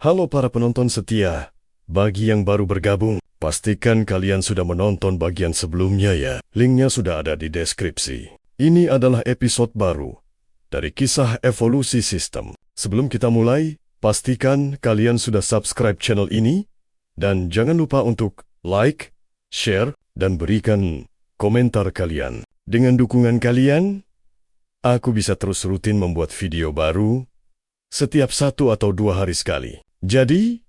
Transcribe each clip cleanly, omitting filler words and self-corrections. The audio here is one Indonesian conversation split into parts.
Halo para penonton setia. Bagi yang baru bergabung, pastikan kalian sudah menonton bagian sebelumnya ya. Linknya sudah ada di deskripsi. Ini adalah episode baru dari kisah evolusi sistem. Sebelum kita mulai, pastikan kalian sudah subscribe channel ini dan jangan lupa untuk like, share, dan berikan komentar kalian. Dengan dukungan kalian, aku bisa terus rutin membuat video baru setiap 1 atau 2 hari sekali. Jadi,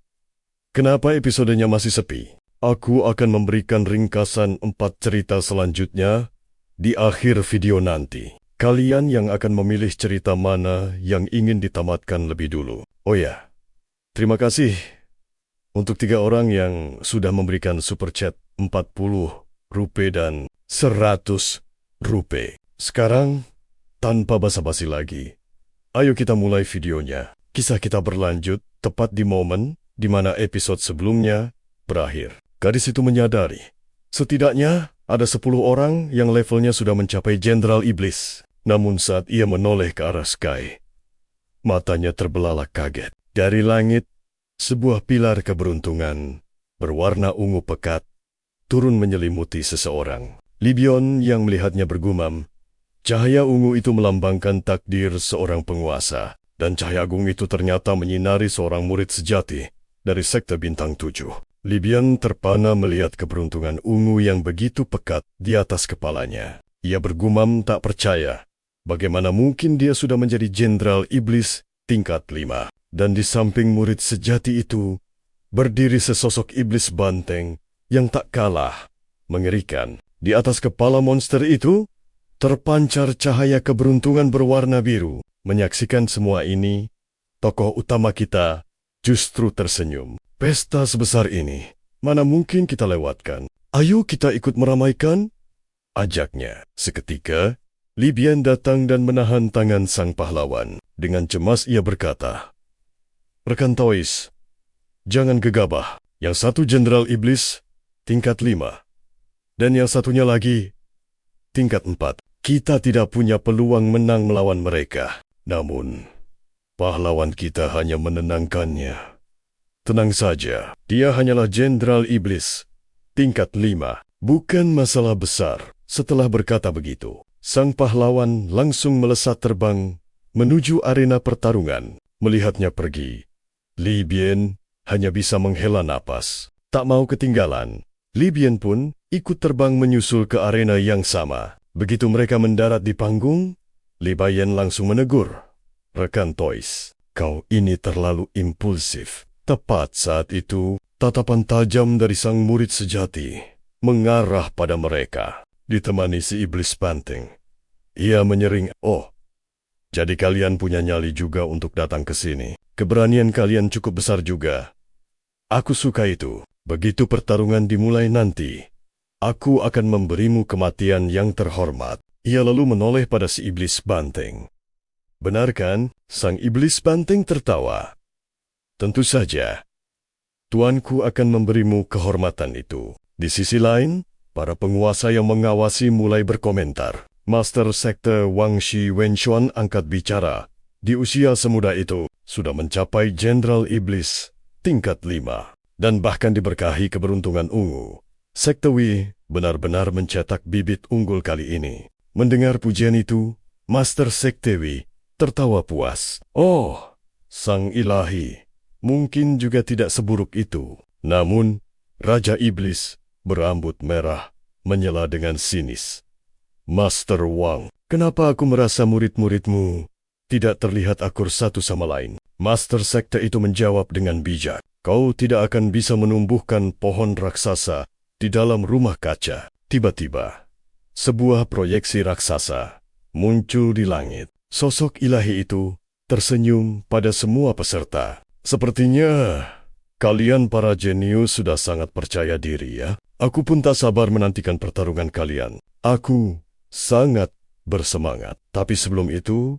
kenapa episodenya masih sepi? Aku akan memberikan ringkasan 4 cerita selanjutnya di akhir video nanti. Kalian yang akan memilih cerita mana yang ingin ditamatkan lebih dulu. Oh ya, terima kasih untuk 3 orang yang sudah memberikan super chat 40 rupiah dan 100 rupiah. Sekarang, tanpa basa-basi lagi, ayo kita mulai videonya. Kisah kita berlanjut tepat di momen di mana episode sebelumnya berakhir. Gadis itu menyadari, setidaknya ada 10 orang yang levelnya sudah mencapai Jenderal Iblis. Namun saat ia menoleh ke arah Sky, matanya terbelalak kaget. Dari langit, sebuah pilar keberuntungan berwarna ungu pekat turun menyelimuti seseorang. Libyon yang melihatnya bergumam, cahaya ungu itu melambangkan takdir seorang penguasa. Dan cahaya agung itu ternyata menyinari seorang murid sejati dari Sekte Bintang 7. Libyon terpana melihat keberuntungan ungu yang begitu pekat di atas kepalanya. Ia bergumam tak percaya bagaimana mungkin dia sudah menjadi Jenderal Iblis tingkat 5. Dan di samping murid sejati itu, berdiri sesosok iblis banteng yang tak kalah mengerikan. Di atas kepala monster itu, terpancar cahaya keberuntungan berwarna biru. Menyaksikan semua ini, tokoh utama kita justru tersenyum. Pesta sebesar ini, mana mungkin kita lewatkan? Ayo kita ikut meramaikan, ajaknya. Seketika, Libyan datang dan menahan tangan sang pahlawan. Dengan cemas ia berkata, "Rekan Tois, jangan gegabah. Yang satu Jenderal Iblis, tingkat 5. Dan yang satunya lagi, tingkat 4. Kita tidak punya peluang menang melawan mereka. Namun, pahlawan kita hanya menenangkannya. Tenang saja, dia hanyalah Jenderal Iblis, tingkat 5. Bukan masalah besar." Setelah berkata begitu, sang pahlawan langsung melesat terbang menuju arena pertarungan. Melihatnya pergi, Libyen hanya bisa menghela napas. Tak mau ketinggalan, Libyen pun ikut terbang menyusul ke arena yang sama. Begitu mereka mendarat di panggung, Libyen langsung menegur, "Rekan Tois, kau ini terlalu impulsif." Tepat saat itu, tatapan tajam dari sang murid sejati mengarah pada mereka, ditemani si iblis banteng. Ia menyering, "Oh, jadi kalian punya nyali juga untuk datang ke sini. Keberanian kalian cukup besar juga. Aku suka itu. Begitu pertarungan dimulai nanti, aku akan memberimu kematian yang terhormat." Ia lalu menoleh pada si iblis banteng. "Benar kan?" Sang iblis banteng tertawa. "Tentu saja. Tuanku akan memberimu kehormatan itu." Di sisi lain, para penguasa yang mengawasi mulai berkomentar. Master Sekte Wang Shi Wenchuan angkat bicara. Di usia semuda itu, sudah mencapai Jenderal Iblis tingkat 5. Dan bahkan diberkahi keberuntungan ungu. Sekte Wei benar-benar mencetak bibit unggul kali ini. Mendengar pujian itu, Master Sekte Wei tertawa puas. "Oh, sang ilahi, mungkin juga tidak seburuk itu." Namun, Raja Iblis berambut merah menyela dengan sinis. "Master Wang, kenapa aku merasa murid-muridmu tidak terlihat akur satu sama lain?" Master Sekte itu menjawab dengan bijak. "Kau tidak akan bisa menumbuhkan pohon raksasa di dalam rumah kaca." Tiba-tiba, sebuah proyeksi raksasa muncul di langit. Sosok ilahi itu tersenyum pada semua peserta. "Sepertinya kalian para jenius sudah sangat percaya diri ya. Aku pun tak sabar menantikan pertarungan kalian. Aku sangat bersemangat. Tapi sebelum itu,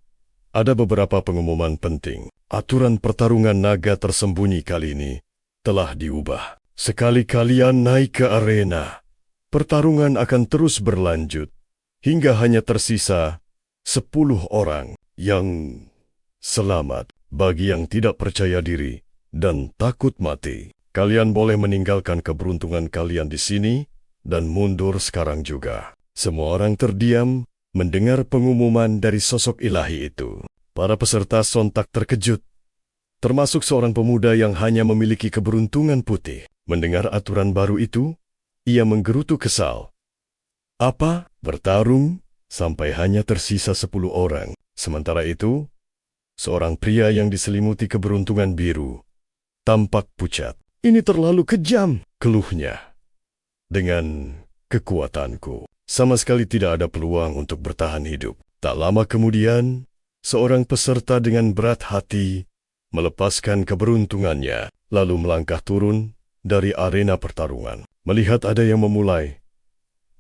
ada beberapa pengumuman penting. Aturan pertarungan naga tersembunyi kali ini telah diubah. Sekali kalian naik ke arena, pertarungan akan terus berlanjut hingga hanya tersisa 10 orang yang selamat. Bagi yang tidak percaya diri, dan takut mati. Kalian boleh meninggalkan keberuntungan kalian di sini dan mundur sekarang juga. Semua orang terdiam mendengar pengumuman dari sosok ilahi itu. Para peserta sontak terkejut, termasuk seorang pemuda yang hanya memiliki keberuntungan putih. Mendengar aturan baru itu, ia menggerutu kesal. Apa? Bertarung sampai hanya tersisa 10 orang. Sementara itu, seorang pria yang diselimuti keberuntungan biru tampak pucat. Ini terlalu kejam, keluhnya. Dengan kekuatanku, sama sekali tidak ada peluang untuk bertahan hidup. Tak lama kemudian, seorang peserta dengan berat hati melepaskan keberuntungannya, lalu melangkah turun dari arena pertarungan. Melihat ada yang memulai,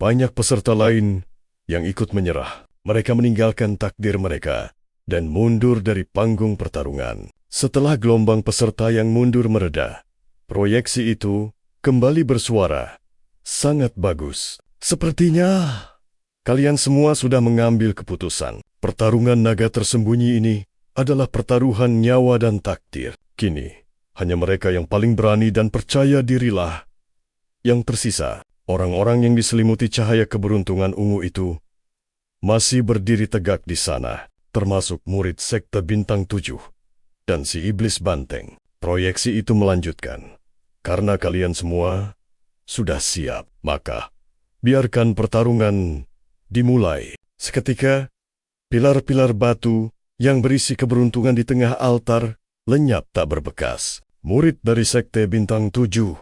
banyak peserta lain yang ikut menyerah. Mereka meninggalkan takdir mereka dan mundur dari panggung pertarungan. Setelah gelombang peserta yang mundur mereda, proyeksi itu kembali bersuara. Sangat bagus. Sepertinya kalian semua sudah mengambil keputusan. Pertarungan naga tersembunyi ini adalah pertaruhan nyawa dan takdir. Kini, hanya mereka yang paling berani dan percaya dirilah yang tersisa. Orang-orang yang diselimuti cahaya keberuntungan ungu itu masih berdiri tegak di sana, termasuk murid sekte bintang 7 dan si iblis banteng. Proyeksi itu melanjutkan. Karena kalian semua sudah siap, maka biarkan pertarungan dimulai. Seketika, pilar-pilar batu yang berisi keberuntungan di tengah altar lenyap tak berbekas. Murid dari sekte bintang 7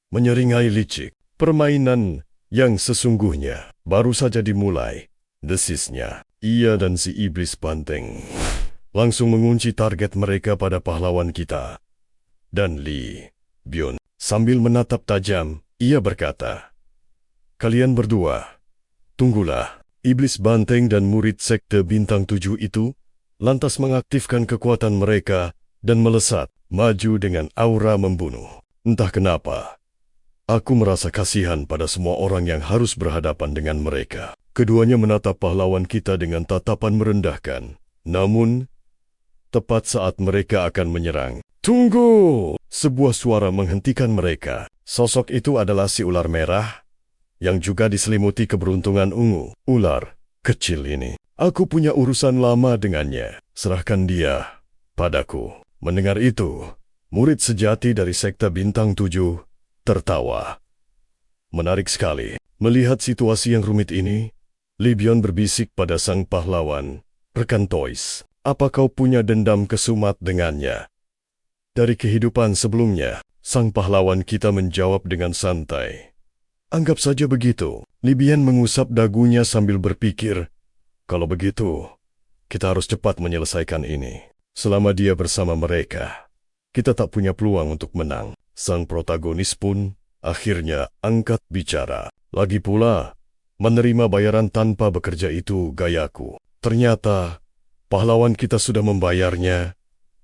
menyeringai licik. Permainan yang sesungguhnya baru saja dimulai, desisnya. Ia dan si iblis banteng langsung mengunci target mereka pada pahlawan kita. Dan Li Bion sambil menatap tajam, ia berkata, "Kalian berdua, tunggulah." Iblis banteng dan murid sekte bintang 7 itu lantas mengaktifkan kekuatan mereka dan melesat, maju dengan aura membunuh. Entah kenapa, aku merasa kasihan pada semua orang yang harus berhadapan dengan mereka. Keduanya menatap pahlawan kita dengan tatapan merendahkan. Namun, tepat saat mereka akan menyerang, "Tunggu!" Sebuah suara menghentikan mereka. Sosok itu adalah si ular merah yang juga diselimuti keberuntungan ungu. Ular kecil ini, aku punya urusan lama dengannya. Serahkan dia padaku. Mendengar itu, murid sejati dari sekte bintang 7 tertawa. Menarik sekali. Melihat situasi yang rumit ini, Li Bion berbisik pada sang pahlawan, "Rekan Toys, apa kau punya dendam kesumat dengannya?" Dari kehidupan sebelumnya, sang pahlawan kita menjawab dengan santai. "Anggap saja begitu." Li Bion mengusap dagunya sambil berpikir, "Kalau begitu, kita harus cepat menyelesaikan ini. Selama dia bersama mereka, kita tak punya peluang untuk menang." Sang protagonis pun akhirnya angkat bicara. "Lagi pula, menerima bayaran tanpa bekerja itu gayaku. Ternyata, pahlawan kita sudah membayarnya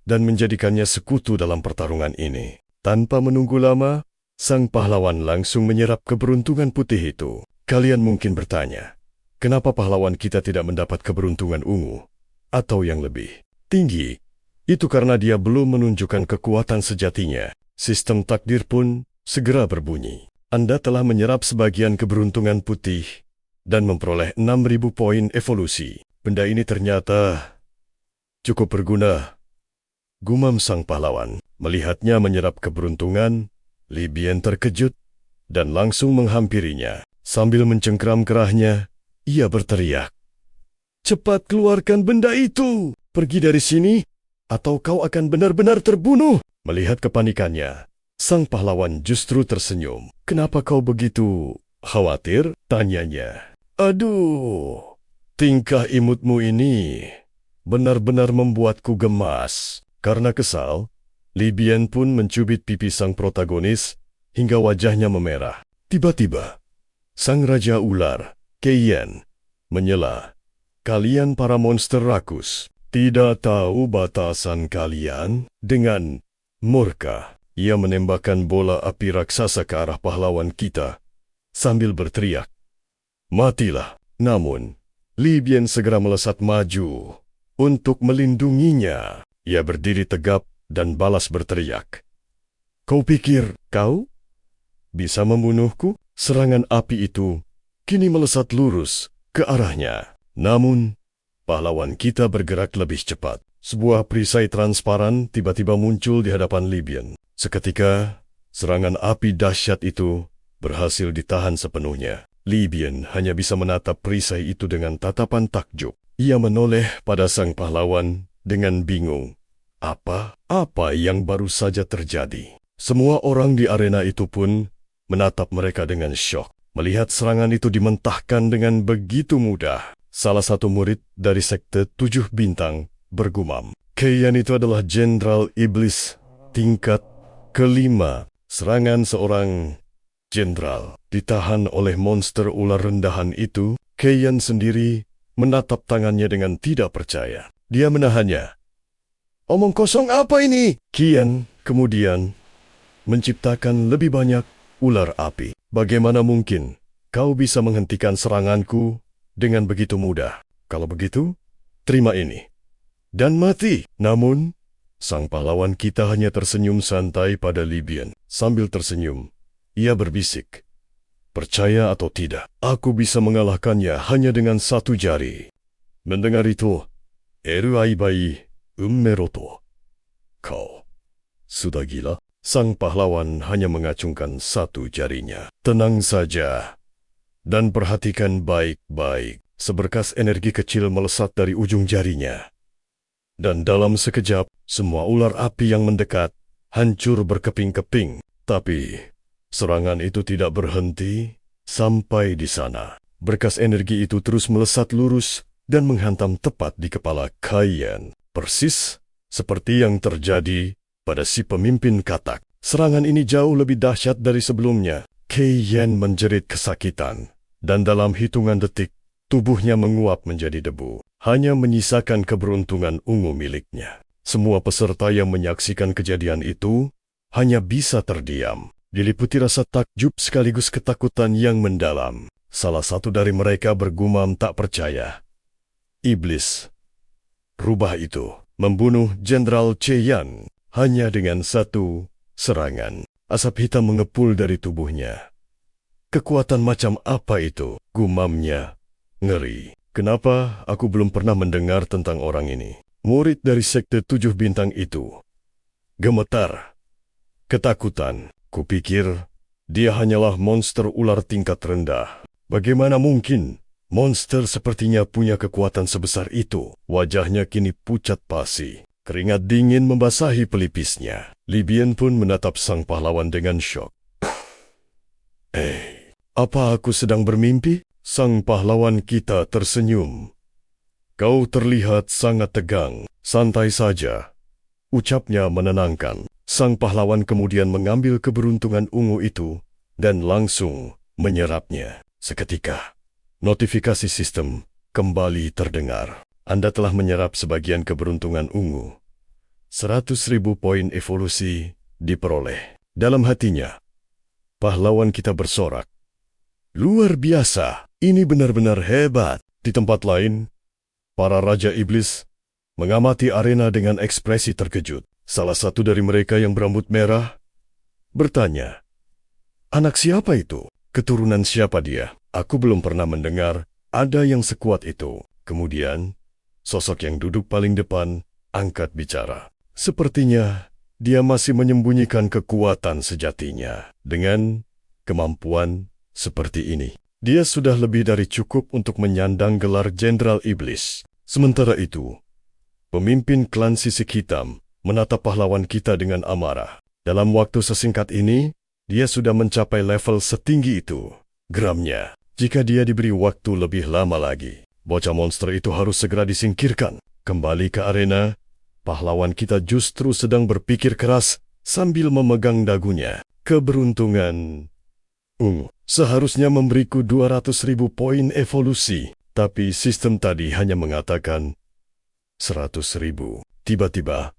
dan menjadikannya sekutu dalam pertarungan ini." Tanpa menunggu lama, sang pahlawan langsung menyerap keberuntungan putih itu. Kalian mungkin bertanya, kenapa pahlawan kita tidak mendapat keberuntungan ungu atau yang lebih tinggi? Itu karena dia belum menunjukkan kekuatan sejatinya. Sistem takdir pun segera berbunyi. Anda telah menyerap sebagian keberuntungan putih dan memperoleh 6.000 poin evolusi. Benda ini ternyata cukup berguna, gumam sang pahlawan. Melihatnya menyerap keberuntungan, Li Bion terkejut dan langsung menghampirinya. Sambil mencengkram kerahnya, ia berteriak, "Cepat keluarkan benda itu! Pergi dari sini, atau kau akan benar-benar terbunuh!" Melihat kepanikannya, sang pahlawan justru tersenyum. "Kenapa kau begitu khawatir?" tanyanya. "Aduh, tingkah imutmu ini benar-benar membuatku gemas." Karena kesal, Li Bion pun mencubit pipi sang protagonis hingga wajahnya memerah. Tiba-tiba, sang Raja Ular, Keiyan, menyela, "Kalian para monster rakus, tidak tahu batasan kalian?" Dengan murka, ia menembakkan bola api raksasa ke arah pahlawan kita sambil berteriak, "Matilah!" Namun, Li Bion segera melesat maju untuk melindunginya. Ia berdiri tegap dan balas berteriak, Kau pikir kau bisa membunuhku? Serangan api itu kini melesat lurus ke arahnya. Namun, pahlawan kita bergerak lebih cepat. Sebuah perisai transparan tiba-tiba muncul di hadapan Li Bian. Seketika, serangan api dahsyat itu berhasil ditahan sepenuhnya. Li Bian hanya bisa menatap perisai itu dengan tatapan takjub. Ia menoleh pada sang pahlawan dengan bingung. Apa yang baru saja terjadi? Semua orang di arena itu pun menatap mereka dengan syok. Melihat serangan itu dimentahkan dengan begitu mudah. Salah satu murid dari sekte 7 bintang bergumam. Keiyan itu adalah Jenderal Iblis tingkat kelima. Serangan seorang jenderal ditahan oleh monster ular rendahan itu. Keiyan sendiri menatap tangannya dengan tidak percaya. Dia menahannya. Omong kosong apa ini? Qian kemudian menciptakan lebih banyak ular api. Bagaimana mungkin kau bisa menghentikan seranganku dengan begitu mudah? Kalau begitu, terima ini dan mati. Namun, sang pahlawan kita hanya tersenyum santai pada Li Bian. Sambil tersenyum, ia berbisik, percaya atau tidak, aku bisa mengalahkannya hanya dengan satu jari. Mendengar itu, Eru Aibai Ummeroto. Kau sudah gila? Sang pahlawan hanya mengacungkan satu jarinya. Tenang saja dan perhatikan baik-baik. Seberkas energi kecil melesat dari ujung jarinya. Dan dalam sekejap, semua ular api yang mendekat hancur berkeping-keping. Tapi serangan itu tidak berhenti sampai di sana. Berkas energi itu terus melesat lurus dan menghantam tepat di kepala Kaiyan. Persis seperti yang terjadi pada si pemimpin katak. Serangan ini jauh lebih dahsyat dari sebelumnya. Kaiyan menjerit kesakitan, dan dalam hitungan detik, tubuhnya menguap menjadi debu. Hanya menyisakan keberuntungan ungu miliknya. Semua peserta yang menyaksikan kejadian itu hanya bisa terdiam. Diliputi rasa takjub sekaligus ketakutan yang mendalam. Salah satu dari mereka bergumam tak percaya. Iblis rubah itu membunuh Jenderal Qian hanya dengan satu serangan. Asap hitam mengepul dari tubuhnya. Kekuatan macam apa itu? Gumamnya ngeri. Kenapa aku belum pernah mendengar tentang orang ini? Murid dari sekte 7 bintang itu gemetar, ketakutan. Kupikir dia hanyalah monster ular tingkat rendah. Bagaimana mungkin monster sepertinya punya kekuatan sebesar itu? Wajahnya kini pucat pasi. Keringat dingin membasahi pelipisnya. Li Bian pun menatap sang pahlawan dengan syok. Apa aku sedang bermimpi? Sang pahlawan kita tersenyum. Kau terlihat sangat tegang. Santai saja. Ucapnya menenangkan. Sang pahlawan kemudian mengambil keberuntungan ungu itu dan langsung menyerapnya. Seketika, notifikasi sistem kembali terdengar. Anda telah menyerap sebagian keberuntungan ungu. 100.000 poin evolusi diperoleh. Dalam hatinya, pahlawan kita bersorak. Luar biasa, ini benar-benar hebat. Di tempat lain, para Raja Iblis mengamati arena dengan ekspresi terkejut. Salah satu dari mereka yang berambut merah bertanya, anak siapa itu? Keturunan siapa dia? Aku belum pernah mendengar ada yang sekuat itu. Kemudian, sosok yang duduk paling depan angkat bicara. Sepertinya dia masih menyembunyikan kekuatan sejatinya. Dengan kemampuan seperti ini, dia sudah lebih dari cukup untuk menyandang gelar Jenderal Iblis. Sementara itu, pemimpin klan Sisik Hitam menatap pahlawan kita dengan amarah. Dalam waktu sesingkat ini, dia sudah mencapai level setinggi itu. Geramnya, jika dia diberi waktu lebih lama lagi, bocah monster itu harus segera disingkirkan. Kembali ke arena, pahlawan kita justru sedang berpikir keras sambil memegang dagunya. Keberuntungan ungu seharusnya memberiku 200.000 poin evolusi, tapi sistem tadi hanya mengatakan 100.000. Tiba-tiba,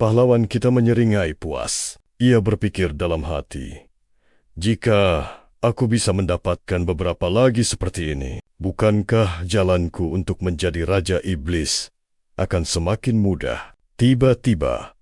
pahlawan kita menyeringai puas. Ia berpikir dalam hati, jika aku bisa mendapatkan beberapa lagi seperti ini, bukankah jalanku untuk menjadi Raja Iblis akan semakin mudah? Tiba-tiba,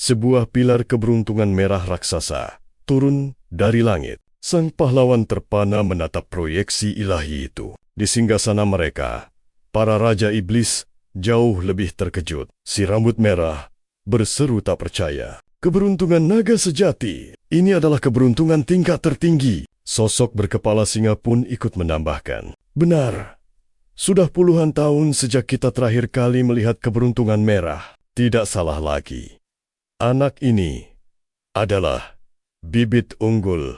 sebuah pilar keberuntungan merah raksasa turun dari langit. Sang pahlawan terpana menatap proyeksi ilahi itu. Di singgasana mereka, para raja iblis jauh lebih terkejut. Si rambut merah berseru tak percaya. Keberuntungan naga sejati, ini adalah keberuntungan tingkat tertinggi. Sosok berkepala singa pun ikut menambahkan. Benar, sudah puluhan tahun sejak kita terakhir kali melihat keberuntungan merah. Tidak salah lagi. Anak ini adalah bibit unggul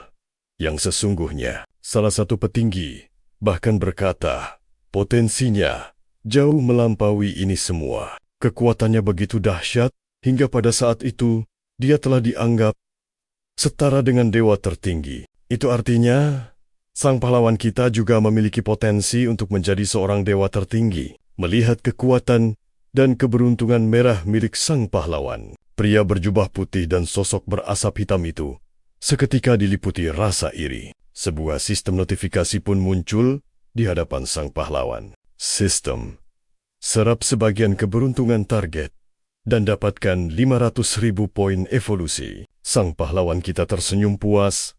yang sesungguhnya. Salah satu petinggi bahkan berkata, potensinya jauh melampaui ini semua. Kekuatannya begitu dahsyat, hingga pada saat itu dia telah dianggap setara dengan dewa tertinggi. Itu artinya, sang pahlawan kita juga memiliki potensi untuk menjadi seorang dewa tertinggi. Melihat kekuatan dan keberuntungan merah milik sang pahlawan, pria berjubah putih dan sosok berasap hitam itu seketika diliputi rasa iri. Sebuah sistem notifikasi pun muncul di hadapan sang pahlawan. Sistem: serap sebagian keberuntungan target dan dapatkan 500.000 poin evolusi. Sang pahlawan kita tersenyum puas.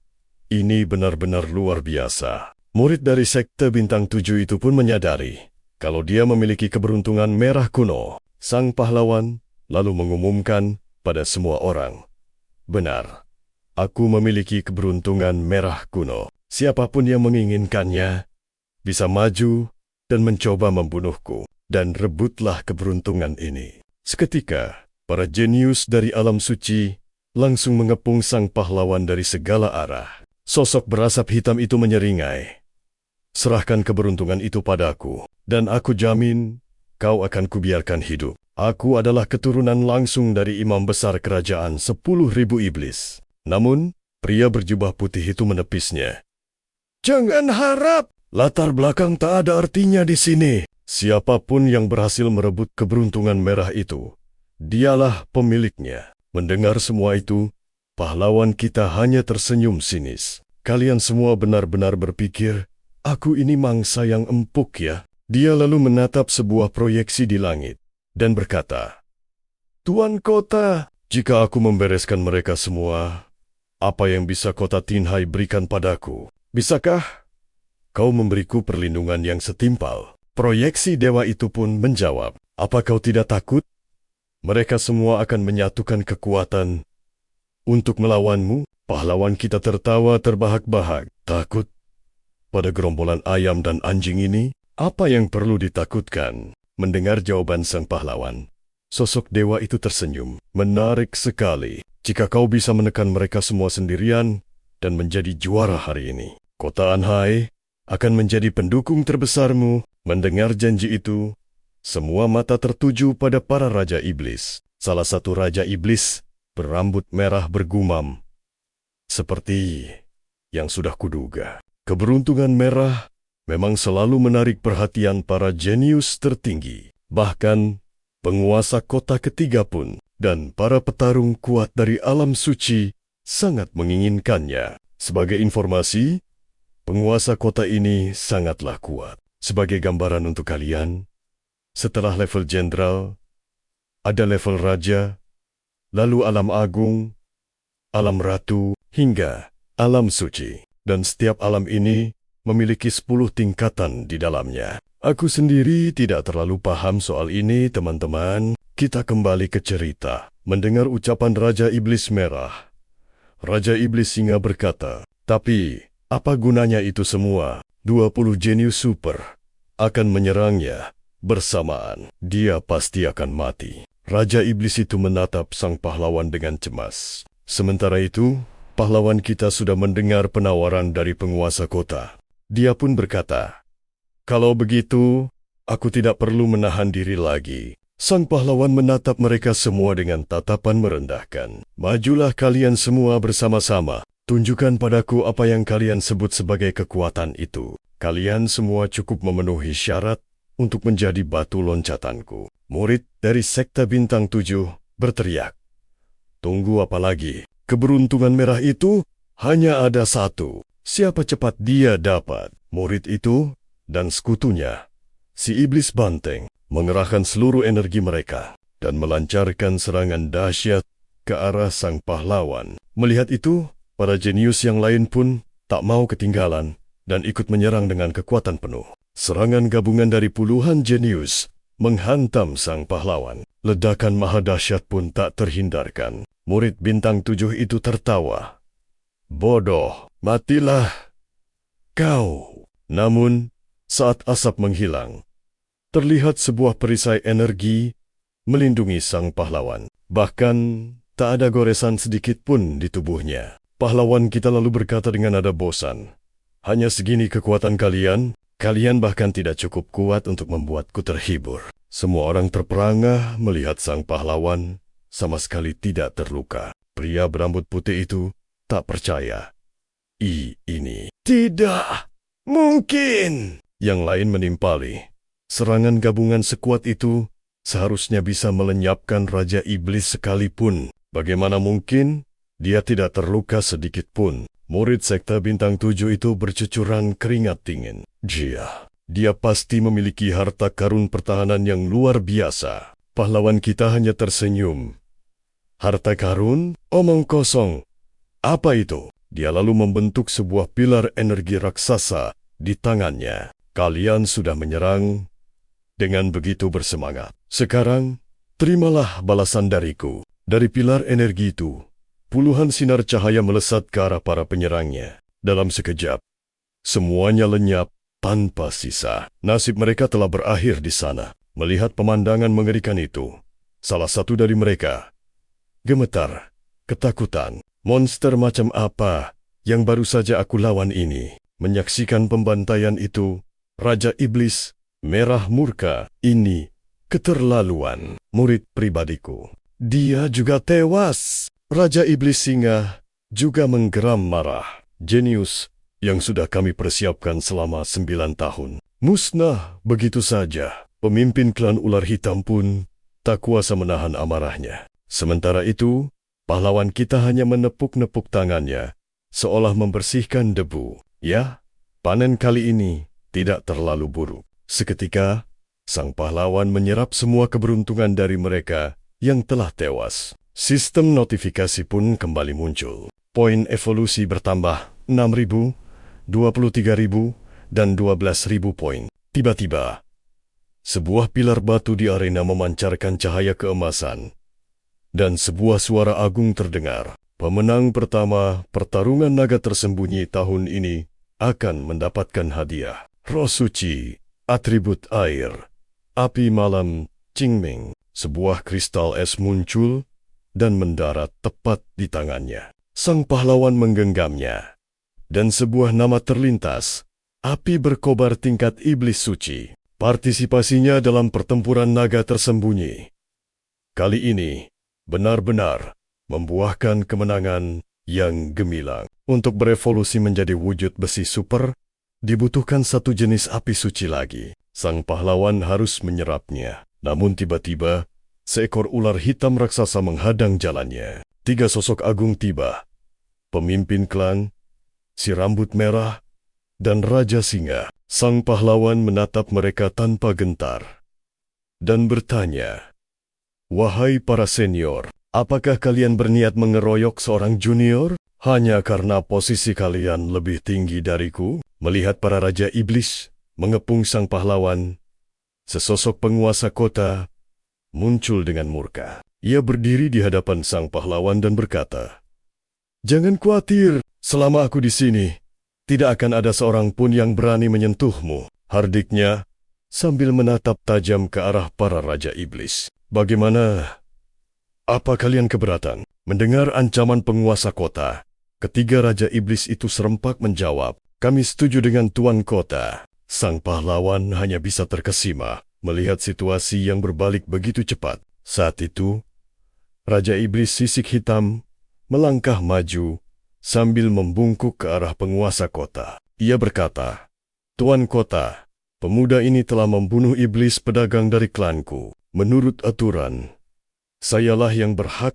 Ini benar-benar luar biasa. Murid dari Sekte Bintang 7 itu pun menyadari kalau dia memiliki keberuntungan merah kuno. Sang pahlawan lalu mengumumkan pada semua orang, benar, aku memiliki keberuntungan merah kuno. Siapapun yang menginginkannya bisa maju dan mencoba membunuhku, dan rebutlah keberuntungan ini. Seketika, para jenius dari alam suci langsung mengepung sang pahlawan dari segala arah. Sosok berasap hitam itu menyeringai. Serahkan keberuntungan itu padaku, dan aku jamin kau akan kubiarkan hidup. Aku adalah keturunan langsung dari imam besar kerajaan 10.000 iblis. Namun, pria berjubah putih itu menepisnya. Jangan harap, latar belakang tak ada artinya di sini. Siapapun yang berhasil merebut keberuntungan merah itu, dialah pemiliknya. Mendengar semua itu, pahlawan kita hanya tersenyum sinis. Kalian semua benar-benar berpikir, aku ini mangsa yang empuk ya? Dia lalu menatap sebuah proyeksi di langit dan berkata, Tuan Kota, jika aku membereskan mereka semua, apa yang bisa Kota Tinhai berikan padaku? Bisakah kau memberiku perlindungan yang setimpal? Proyeksi dewa itu pun menjawab, apa kau tidak takut? Mereka semua akan menyatukan kekuatan untuk melawanmu. Pahlawan kita tertawa terbahak-bahak. Takut pada gerombolan ayam dan anjing ini? Apa yang perlu ditakutkan? Mendengar jawaban sang pahlawan, sosok dewa itu tersenyum. Menarik sekali. Jika kau bisa menekan mereka semua sendirian dan menjadi juara hari ini, Kota Anhai akan menjadi pendukung terbesarmu. Mendengar janji itu, semua mata tertuju pada para raja iblis. Salah satu raja iblis berambut merah bergumam, seperti yang sudah kuduga. Keberuntungan merah memang selalu menarik perhatian para jenius tertinggi. Bahkan penguasa kota ketiga pun dan para petarung kuat dari alam suci sangat menginginkannya. Sebagai informasi, penguasa kota ini sangatlah kuat. Sebagai gambaran untuk kalian, setelah level jenderal, ada level raja, lalu alam agung, alam ratu, hingga alam suci. Dan setiap alam ini memiliki 10 tingkatan di dalamnya. Aku sendiri tidak terlalu paham soal ini, teman-teman. Kita kembali ke cerita. Mendengar ucapan Raja Iblis Merah, Raja Iblis Singa berkata, tapi apa gunanya itu semua? 20 jenius super akan menyerangnya bersamaan. Dia pasti akan mati. Raja Iblis itu menatap sang pahlawan dengan cemas. Sementara itu, pahlawan kita sudah mendengar penawaran dari penguasa kota. Dia pun berkata, kalau begitu, aku tidak perlu menahan diri lagi. Sang pahlawan menatap mereka semua dengan tatapan merendahkan. Majulah kalian semua bersama-sama. Tunjukkan padaku apa yang kalian sebut sebagai kekuatan itu. Kalian semua cukup memenuhi syarat untuk menjadi batu loncatanku. Murid dari Sekte Bintang 7 berteriak. Tunggu apa lagi? Keberuntungan merah itu hanya ada satu. Siapa cepat dia dapat. Murid itu dan sekutunya, si Iblis Banteng, mengerahkan seluruh energi mereka dan melancarkan serangan dahsyat ke arah sang pahlawan. Melihat itu, para jenius yang lain pun tak mau ketinggalan dan ikut menyerang dengan kekuatan penuh. Serangan gabungan dari puluhan jenius menghantam sang pahlawan. Ledakan maha dahsyat pun tak terhindarkan. Murid bintang 7 itu tertawa. "Bodoh, matilah kau." Namun, saat asap menghilang, terlihat sebuah perisai energi melindungi sang pahlawan. Bahkan, tak ada goresan sedikit pun di tubuhnya. Pahlawan kita lalu berkata dengan nada bosan, "Hanya segini kekuatan kalian? Kalian bahkan tidak cukup kuat untuk membuatku terhibur." Semua orang terperangah melihat sang pahlawan sama sekali tidak terluka. Pria berambut putih itu tak percaya. Ini tidak mungkin." Yang lain menimpali. Serangan gabungan sekuat itu seharusnya bisa melenyapkan Raja Iblis sekalipun. Bagaimana mungkin dia tidak terluka sedikit pun? Murid sekte bintang 7 itu bercucuran keringat dingin. Dia pasti memiliki harta karun pertahanan yang luar biasa. Pahlawan kita hanya tersenyum. "Harta karun? Omong kosong. Apa itu?" Dia lalu membentuk sebuah pilar energi raksasa di tangannya. "Kalian sudah menyerang dengan begitu bersemangat. Sekarang, terimalah balasan dariku." Dari pilar energi itu, puluhan sinar cahaya melesat ke arah para penyerangnya. Dalam sekejap, semuanya lenyap tanpa sisa. Nasib mereka telah berakhir di sana. Melihat pemandangan mengerikan itu, salah satu dari mereka gemetar, ketakutan. "Monster macam apa yang baru saja aku lawan ini?" Menyaksikan pembantaian itu, Raja Iblis merah murka. "Ini keterlaluan, murid pribadiku. Dia juga tewas." Raja Iblis Singa juga menggeram marah. "Jenius yang sudah kami persiapkan selama 9 tahun. Musnah begitu saja." Pemimpin klan ular hitam pun tak kuasa menahan amarahnya. Sementara itu, pahlawan kita hanya menepuk-nepuk tangannya, seolah membersihkan debu. "Ya, panen kali ini tidak terlalu buruk." Seketika, sang pahlawan menyerap semua keberuntungan dari mereka yang telah tewas. Sistem notifikasi pun kembali muncul. Poin evolusi bertambah 6.000, 23.000, dan 12.000 poin. Tiba-tiba, sebuah pilar batu di arena memancarkan cahaya keemasan, dan sebuah suara agung terdengar. "Pemenang pertama pertarungan naga tersembunyi tahun ini akan mendapatkan hadiah. Roh suci, atribut air, api malam, Qingming." Sebuah kristal es muncul dan mendarat tepat di tangannya. Sang pahlawan menggenggamnya, dan sebuah nama terlintas, "Api berkobar tingkat iblis suci." Partisipasinya dalam pertempuran naga tersembunyi kali ini benar-benar membuahkan kemenangan yang gemilang. Untuk berevolusi menjadi wujud besi super, dibutuhkan satu jenis api suci lagi. Sang pahlawan harus menyerapnya. Namun tiba-tiba, seekor ular hitam raksasa menghadang jalannya. 3 sosok agung tiba. Pemimpin klan, si rambut merah, dan Raja Singa. Sang pahlawan menatap mereka tanpa gentar dan bertanya, "Wahai para senior, apakah kalian berniat mengeroyok seorang junior hanya karena posisi kalian lebih tinggi dariku?" Melihat para Raja Iblis mengepung sang pahlawan, sesosok penguasa kota muncul dengan murka. Ia berdiri di hadapan sang pahlawan dan berkata, "Jangan khawatir, selama aku di sini, tidak akan ada seorang pun yang berani menyentuhmu." Hardiknya, sambil menatap tajam ke arah para Raja Iblis. "Bagaimana? Apa kalian keberatan?" Mendengar ancaman penguasa kota, ketiga Raja Iblis itu serempak menjawab, "Kami setuju dengan Tuan Kota." Sang pahlawan hanya bisa terkesima melihat situasi yang berbalik begitu cepat. Saat itu, Raja Iblis sisik hitam melangkah maju sambil membungkuk ke arah penguasa kota. Ia berkata, "Tuan Kota, pemuda ini telah membunuh iblis pedagang dari klanku. Menurut aturan, sayalah yang berhak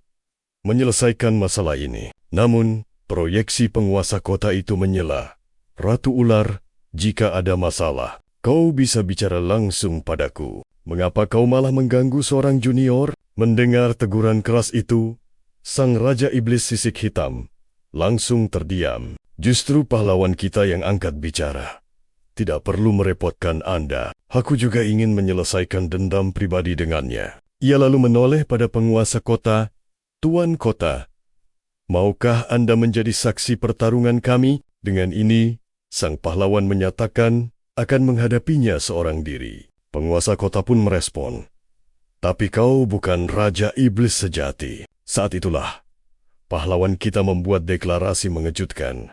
menyelesaikan masalah ini." Namun, proyeksi penguasa kota itu menyela, "Ratu Ular, jika ada masalah, kau bisa bicara langsung padaku. Mengapa kau malah mengganggu seorang junior?" Mendengar teguran keras itu, Sang Raja Iblis Sisik Hitam langsung terdiam. Justru pahlawan kita yang angkat bicara. Tidak perlu merepotkan Anda. Aku juga ingin menyelesaikan dendam pribadi dengannya. Ia lalu menoleh pada penguasa kota. Tuan kota, maukah Anda menjadi saksi pertarungan kami? Dengan ini, sang pahlawan menyatakan akan menghadapinya seorang diri. Penguasa kota pun merespon, tapi kau bukan Raja Iblis sejati. Saat itulah, pahlawan kita membuat deklarasi mengejutkan.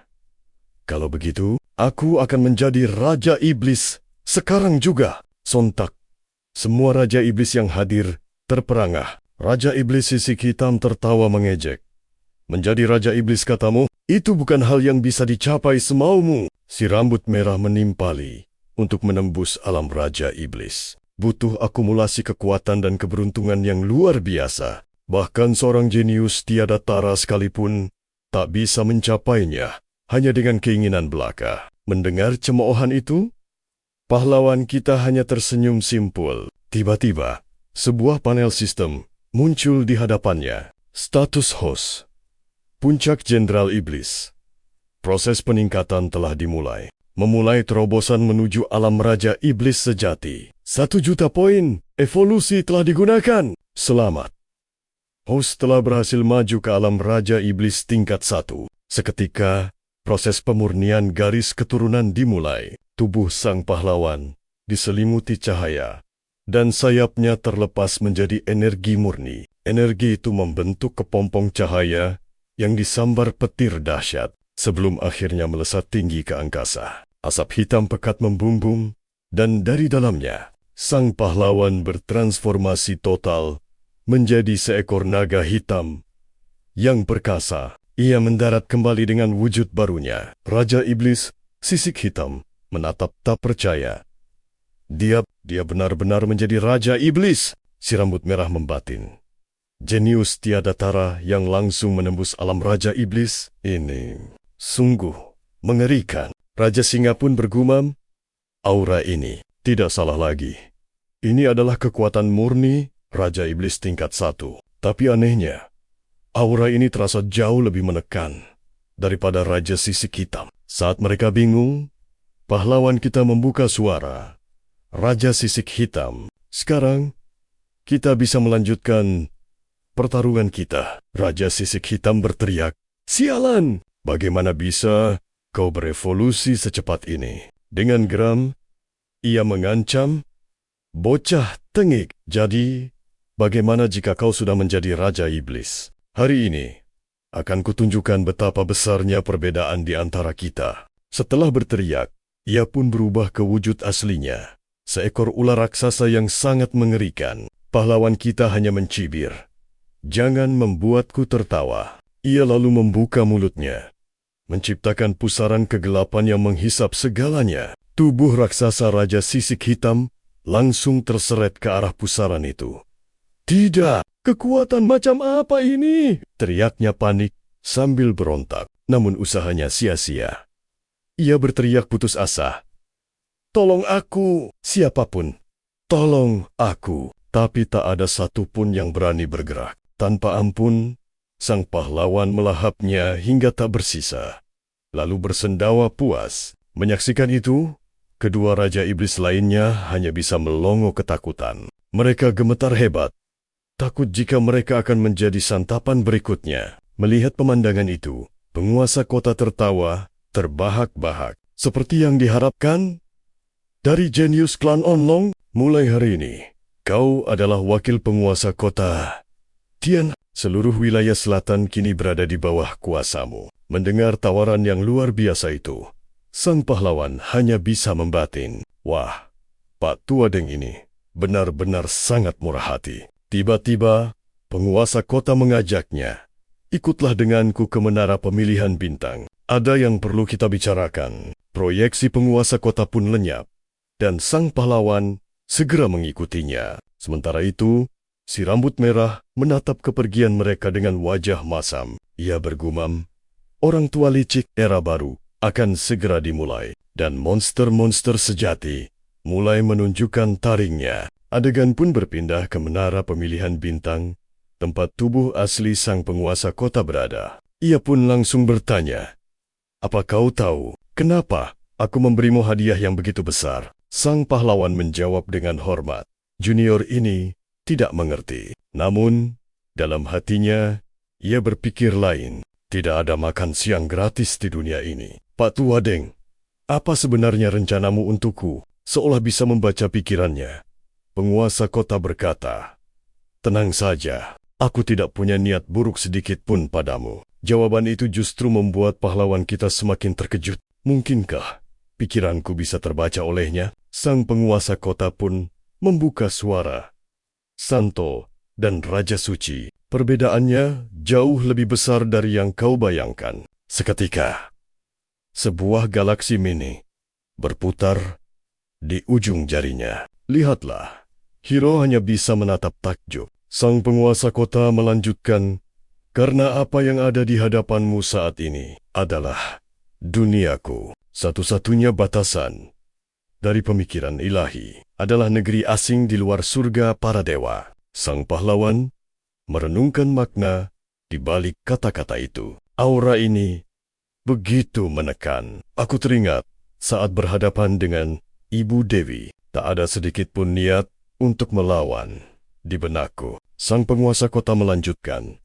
Kalau begitu, aku akan menjadi Raja Iblis sekarang juga. Sontak, semua Raja Iblis yang hadir terperangah. Raja Iblis Sisik Hitam tertawa mengejek. Menjadi Raja Iblis katamu, itu bukan hal yang bisa dicapai semaumu. Si rambut merah menimpali. Untuk menembus alam Raja Iblis, butuh akumulasi kekuatan dan keberuntungan yang luar biasa. Bahkan seorang jenius tiada tara sekalipun tak bisa mencapainya hanya dengan keinginan belaka. Mendengar cemoohan itu, pahlawan kita hanya tersenyum simpul. Tiba-tiba, sebuah panel sistem muncul di hadapannya. Status host, Puncak Jenderal Iblis. Proses peningkatan telah dimulai. Memulai terobosan menuju alam Raja Iblis sejati. 1.000.000 poin evolusi telah digunakan. Selamat. Host telah berhasil maju ke alam Raja Iblis tingkat 1. Seketika, proses pemurnian garis keturunan dimulai. Tubuh sang pahlawan diselimuti cahaya, dan sayapnya terlepas menjadi energi murni. Energi itu membentuk kepompong cahaya yang disambar petir dahsyat sebelum akhirnya melesat tinggi ke angkasa. Asap hitam pekat membumbung, dan dari dalamnya, sang pahlawan bertransformasi total menjadi seekor naga hitam yang perkasa. Ia mendarat kembali dengan wujud barunya. Raja Iblis Sisik Hitam menatap tak percaya. Dia benar-benar menjadi Raja Iblis. Si rambut merah membatin. Jenius tiada tara yang langsung menembus alam Raja Iblis. Ini sungguh mengerikan. Raja Singa pun bergumam, aura ini tidak salah lagi. Ini adalah kekuatan murni Raja Iblis tingkat 1. Tapi anehnya, aura ini terasa jauh lebih menekan daripada Raja Sisik Hitam. Saat mereka bingung, pahlawan kita membuka suara. Raja Sisik Hitam, sekarang kita bisa melanjutkan pertarungan kita. Raja Sisik Hitam berteriak, sialan! Bagaimana bisa kau berevolusi secepat ini? Dengan geram, ia mengancam, bocah tengik. Jadi, bagaimana jika kau sudah menjadi Raja Iblis? Hari ini, akan kutunjukkan betapa besarnya perbedaan di antara kita. Setelah berteriak, ia pun berubah ke wujud aslinya. Seekor ular raksasa yang sangat mengerikan. Pahlawan kita hanya mencibir. Jangan membuatku tertawa. Ia lalu membuka mulutnya, menciptakan pusaran kegelapan yang menghisap segalanya. Tubuh raksasa Raja Sisik Hitam langsung terseret ke arah pusaran itu. Tidak, kekuatan macam apa ini? Teriaknya panik sambil berontak. Namun usahanya sia-sia. Ia berteriak putus asa. Tolong aku, siapapun. Tolong aku. Tapi tak ada satupun yang berani bergerak. Tanpa ampun, sang pahlawan melahapnya hingga tak bersisa. Lalu bersendawa puas. Menyaksikan itu, kedua Raja Iblis lainnya hanya bisa melongo ketakutan. Mereka gemetar hebat. Takut jika mereka akan menjadi santapan berikutnya. Melihat pemandangan itu, penguasa kota tertawa, terbahak-bahak. Seperti yang diharapkan dari jenius klan Onlong, mulai hari ini, kau adalah wakil penguasa kota Tian. Seluruh wilayah selatan kini berada di bawah kuasamu. Mendengar tawaran yang luar biasa itu, sang pahlawan hanya bisa membatin. Wah, Pak Tua Deng ini benar-benar sangat murah hati. Tiba-tiba, penguasa kota mengajaknya. Ikutlah denganku ke menara pemilihan bintang. Ada yang perlu kita bicarakan. Proyeksi penguasa kota pun lenyap, dan sang pahlawan segera mengikutinya. Sementara itu, si rambut merah menatap kepergian mereka dengan wajah masam. Ia bergumam, orang tua licik era baru akan segera dimulai, dan monster-monster sejati mulai menunjukkan taringnya. Adegan pun berpindah ke menara pemilihan bintang, tempat tubuh asli sang penguasa kota berada. Ia pun langsung bertanya, "Apa kau tahu kenapa aku memberimu hadiah yang begitu besar?" Sang pahlawan menjawab dengan hormat. Junior ini tidak mengerti. Namun, dalam hatinya, ia berpikir lain. Tidak ada makan siang gratis di dunia ini. "Pak Tua Deng, apa sebenarnya rencanamu untukku?" Seolah bisa membaca pikirannya, penguasa kota berkata, "Tenang saja, aku tidak punya niat buruk sedikit pun padamu." Jawaban itu justru membuat pahlawan kita semakin terkejut. Mungkinkah pikiranku bisa terbaca olehnya? Sang penguasa kota pun membuka suara. "Santo dan Raja Suci, perbedaannya jauh lebih besar dari yang kau bayangkan." Seketika, sebuah galaksi mini berputar di ujung jarinya. "Lihatlah." Hiro hanya bisa menatap takjub. Sang penguasa kota melanjutkan, "Karena apa yang ada di hadapanmu saat ini adalah duniaku. Satu-satunya batasan dari pemikiran ilahi adalah negeri asing di luar surga para dewa." Sang pahlawan merenungkan makna di balik kata-kata itu. Aura ini begitu menekan. "Aku teringat saat berhadapan dengan Ibu Dewi, tak ada sedikit pun niat untuk melawan di benakku." Sang penguasa kota melanjutkan,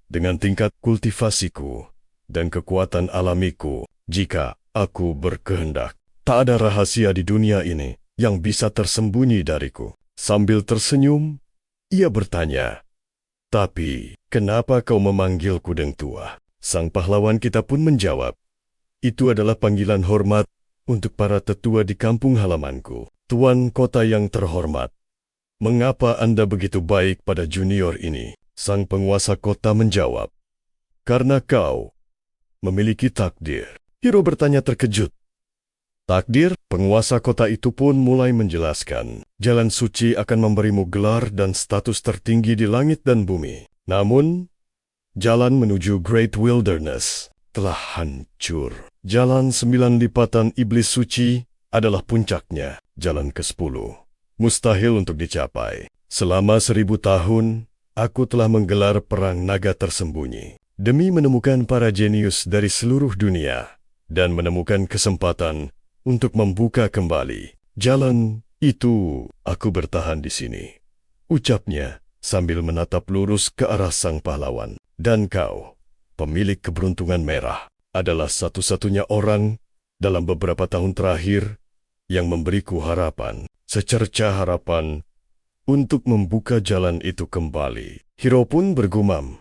"Dengan tingkat kultivasiku dan kekuatan alamiku, jika aku berkehendak, tak ada rahasia di dunia ini yang bisa tersembunyi dariku." Sambil tersenyum, ia bertanya, "Tapi, kenapa kau memanggilku Deng Tua?" Sang pahlawan kita pun menjawab, "Itu adalah panggilan hormat untuk para tetua di kampung halamanku." "Tuan kota yang terhormat, mengapa Anda begitu baik pada junior ini?" Sang penguasa kota menjawab, "Karena kau memiliki takdir." Hiro bertanya terkejut. "Takdir?" Penguasa kota itu pun mulai menjelaskan, "Jalan suci akan memberimu gelar dan status tertinggi di langit dan bumi. Namun, jalan menuju Great Wilderness telah hancur. Jalan 9 lipatan iblis suci adalah puncaknya. Jalan ke-10 mustahil untuk dicapai. Selama 1000 tahun, aku telah menggelar perang naga tersembunyi demi menemukan para jenius dari seluruh dunia dan menemukan kesempatan untuk membuka kembali jalan itu. Aku bertahan di sini," ucapnya sambil menatap lurus ke arah sang pahlawan. "Dan kau, pemilik keberuntungan merah, adalah satu-satunya orang dalam beberapa tahun terakhir yang memberiku harapan, secerca harapan untuk membuka jalan itu kembali." Hiro pun bergumam,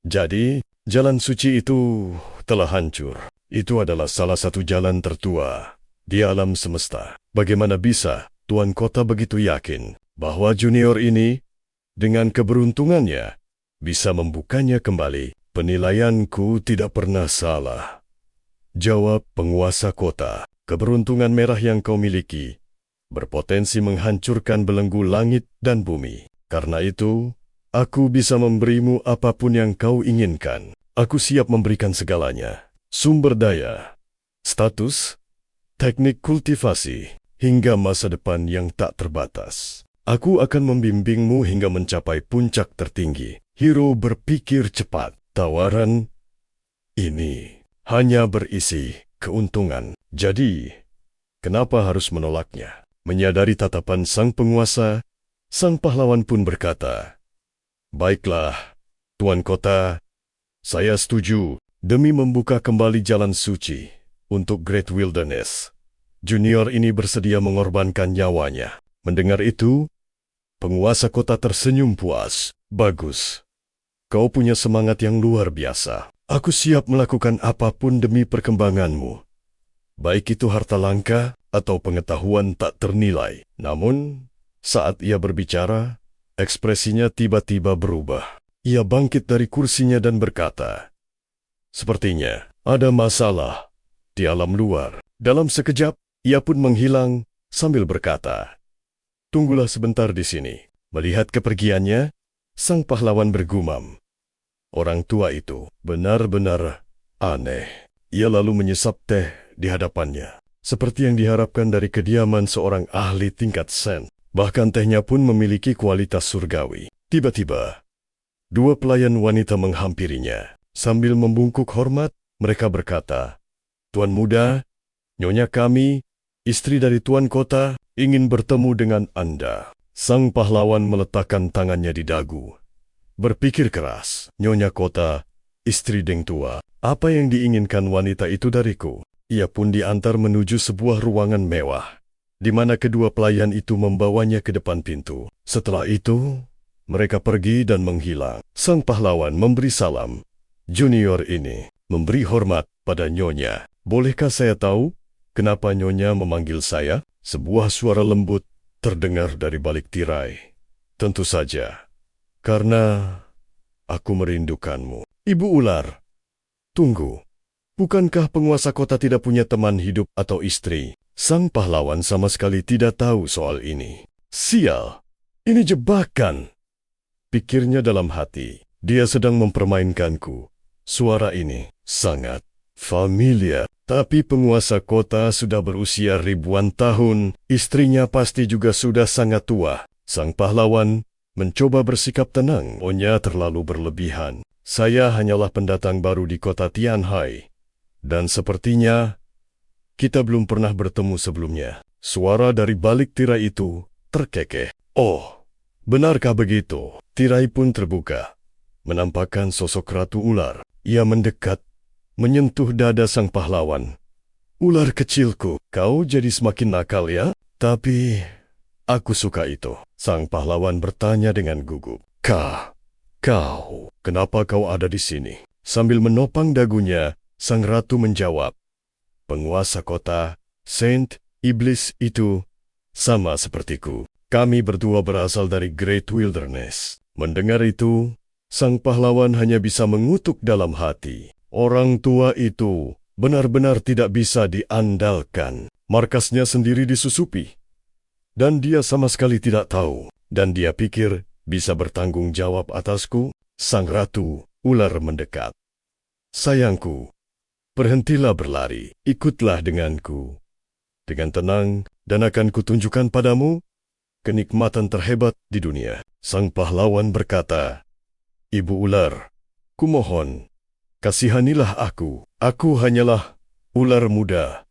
"Jadi, jalan suci itu telah hancur. Itu adalah salah satu jalan tertua di alam semesta. Bagaimana bisa Tuan Kota begitu yakin bahwa junior ini, dengan keberuntungannya, bisa membukanya kembali?" "Penilaianku tidak pernah salah," jawab penguasa kota. "Keberuntungan merah yang kau miliki berpotensi menghancurkan belenggu langit dan bumi. Karena itu, aku bisa memberimu apapun yang kau inginkan. Aku siap memberikan segalanya. Sumber daya, status, teknik kultivasi, hingga masa depan yang tak terbatas. Aku akan membimbingmu hingga mencapai puncak tertinggi." Hiro berpikir cepat. Tawaran ini hanya berisi keuntungan. Jadi, kenapa harus menolaknya? Menyadari tatapan sang penguasa, sang pahlawan pun berkata, "Baiklah, Tuan Kota, saya setuju demi membuka kembali jalan suci untuk Great Wilderness. Junior ini bersedia mengorbankan nyawanya." Mendengar itu, penguasa kota tersenyum puas. "Bagus. Kau punya semangat yang luar biasa. Aku siap melakukan apapun demi perkembanganmu. Baik itu harta langka atau pengetahuan tak ternilai." Namun, saat ia berbicara, ekspresinya tiba-tiba berubah. Ia bangkit dari kursinya dan berkata, "Sepertinya ada masalah di alam luar." Dalam sekejap, ia pun menghilang sambil berkata, "Tunggulah sebentar di sini." Melihat kepergiannya, sang pahlawan bergumam, "Orang tua itu benar-benar aneh." Ia lalu menyesap teh di hadapannya, seperti yang diharapkan dari kediaman seorang ahli tingkat sen. Bahkan tehnya pun memiliki kualitas surgawi. Tiba-tiba, Dua pelayan wanita menghampirinya. Sambil membungkuk hormat, mereka berkata, "Tuan muda, nyonya kami, istri dari Tuan Kota, ingin bertemu dengan Anda." Sang pahlawan meletakkan tangannya di dagu. Berpikir keras, "Nyonya Kota, istri Deng Tua, apa yang diinginkan wanita itu dariku?" Ia pun diantar menuju sebuah ruangan mewah, di mana kedua pelayan itu membawanya ke depan pintu. Setelah itu, mereka pergi dan menghilang. Sang pahlawan memberi salam. "Junior ini memberi hormat pada Nyonya. Bolehkah saya tahu kenapa Nyonya memanggil saya?" Sebuah suara lembut terdengar dari balik tirai. "Tentu saja, karena aku merindukanmu." "Ibu ular, tunggu. Bukankah penguasa kota tidak punya teman hidup atau istri?" Sang pahlawan sama sekali tidak tahu soal ini. "Sial, ini jebakan," pikirnya dalam hati. Dia sedang mempermainkanku. Suara ini sangat familiar. Tapi penguasa kota sudah berusia ribuan tahun, istrinya pasti juga sudah sangat tua. Sang pahlawan mencoba bersikap tenang. "Nyonya terlalu berlebihan. Saya hanyalah pendatang baru di kota Tianhai. Dan sepertinya kita belum pernah bertemu sebelumnya." Suara dari balik tirai itu terkekeh. "Oh, benarkah begitu?" Tirai pun terbuka, menampakkan sosok Ratu Ular. Ia mendekat, menyentuh dada sang pahlawan. "Ular kecilku, kau jadi semakin nakal ya? Tapi aku suka itu." Sang pahlawan bertanya dengan gugup. Kau, kenapa kau ada di sini?" Sambil menopang dagunya, sang ratu menjawab, "Penguasa kota, Saint Iblis itu, sama sepertiku. Kami berdua berasal dari Great Wilderness." Mendengar itu, sang pahlawan hanya bisa mengutuk dalam hati. Orang tua itu benar-benar tidak bisa diandalkan. Markasnya sendiri disusupi, dan dia sama sekali tidak tahu. Dan dia pikir bisa bertanggung jawab atasku. Sang Ratu Ular mendekat. "Sayangku, berhentilah berlari, ikutlah denganku. Dengan tenang, dan akan kutunjukkan padamu kenikmatan terhebat di dunia." Sang pahlawan berkata, "Ibu Ular, kumohon, kasihanilah aku. Aku hanyalah ular muda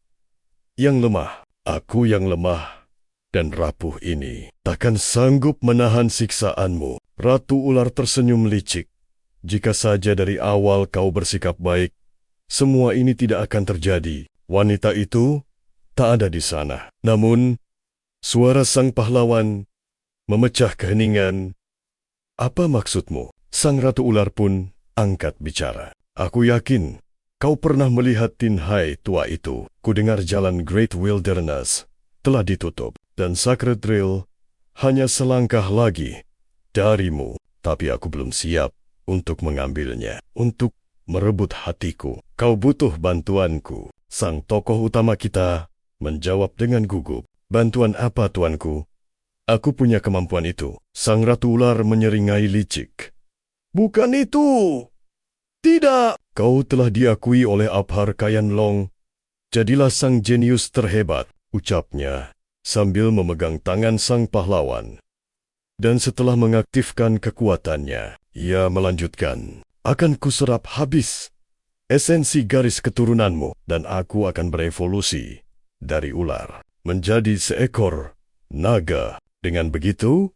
yang lemah. Aku yang lemah dan rapuh ini takkan sanggup menahan siksaanmu." Ratu Ular tersenyum licik. "Jika saja dari awal kau bersikap baik, semua ini tidak akan terjadi." Wanita itu tak ada di sana. Namun, suara sang pahlawan memecah keheningan. "Apa maksudmu?" Sang Ratu Ular pun angkat bicara. "Aku yakin kau pernah melihat Tinhai tua itu. Kudengar jalan Great Wilderness telah ditutup, dan Sacred Trail hanya selangkah lagi darimu. Tapi aku belum siap untuk mengambilnya, untuk merebut hatiku. Kau butuh bantuanku." Sang tokoh utama kita menjawab dengan gugup. "Bantuan apa, tuanku? Aku punya kemampuan itu." Sang Ratu Ular menyeringai licik. "Bukan itu! Tidak! Kau telah diakui oleh Abhar Kayan Long. Jadilah sang jenius terhebat," ucapnya sambil memegang tangan sang pahlawan. Dan setelah mengaktifkan kekuatannya, ia melanjutkan, "Akan kuserap habis esensi garis keturunanmu, dan aku akan berevolusi dari ular menjadi seekor naga. Dengan begitu,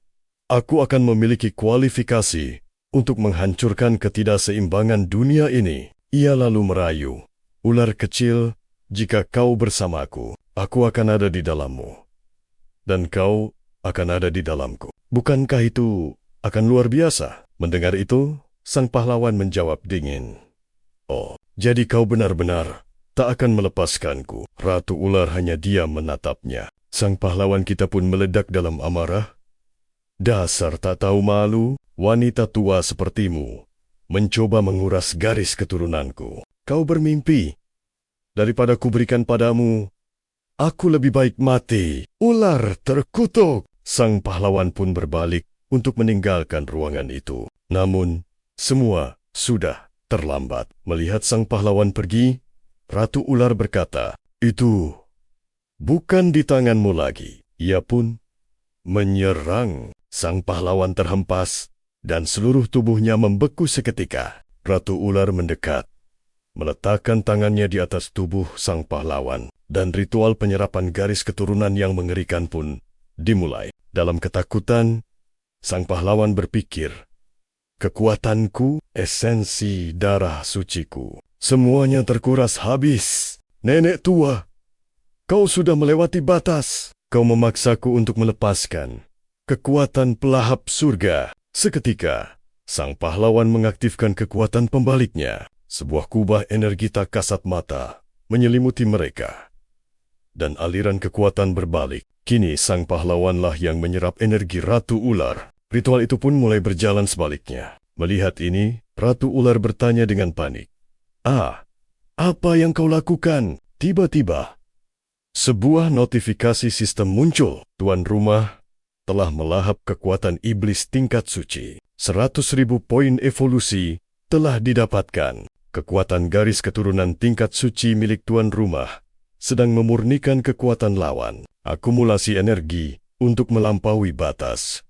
aku akan memiliki kualifikasi untuk menghancurkan ketidakseimbangan dunia ini." Ia lalu merayu, "Ular kecil, jika kau bersamaku, aku akan ada di dalammu. Dan kau akan ada di dalamku. Bukankah itu akan luar biasa?" Mendengar itu, sang pahlawan menjawab dingin, "Oh, jadi kau benar-benar tak akan melepaskanku." Ratu Ular hanya diam menatapnya. Sang pahlawan kita pun meledak dalam amarah. "Dasar tak tahu malu, wanita tua sepertimu, mencoba menguras garis keturunanku. Kau bermimpi. Daripada kuberikan padamu, aku lebih baik mati." "Ular terkutuk!" Sang pahlawan pun berbalik untuk meninggalkan ruangan itu. Namun, semua sudah terlambat. Melihat sang pahlawan pergi, Ratu Ular berkata, "Itu bukan di tanganmu lagi." Ia pun menyerang. Sang pahlawan terhempas dan seluruh tubuhnya membeku seketika. Ratu Ular mendekat, meletakkan tangannya di atas tubuh sang pahlawan, dan ritual penyerapan garis keturunan yang mengerikan pun dimulai. Dalam ketakutan, sang pahlawan berpikir, kekuatanku, esensi darah suciku, semuanya terkuras habis. Nenek tua, kau sudah melewati batas. Kau memaksaku untuk melepaskan kekuatan pelahap surga. Seketika, sang pahlawan mengaktifkan kekuatan pembaliknya. Sebuah kubah energi tak kasat mata menyelimuti mereka, dan aliran kekuatan berbalik. Kini sang pahlawanlah yang menyerap energi Ratu Ular. Ritual itu pun mulai berjalan sebaliknya. Melihat ini, Ratu Ular bertanya dengan panik. Apa yang kau lakukan? Tiba-tiba, sebuah notifikasi sistem muncul. Tuan rumah telah melahap kekuatan iblis tingkat suci. 100.000 poin evolusi telah didapatkan. Kekuatan garis keturunan tingkat suci milik tuan rumah sedang memurnikan kekuatan lawan. Akumulasi energi untuk melampaui batas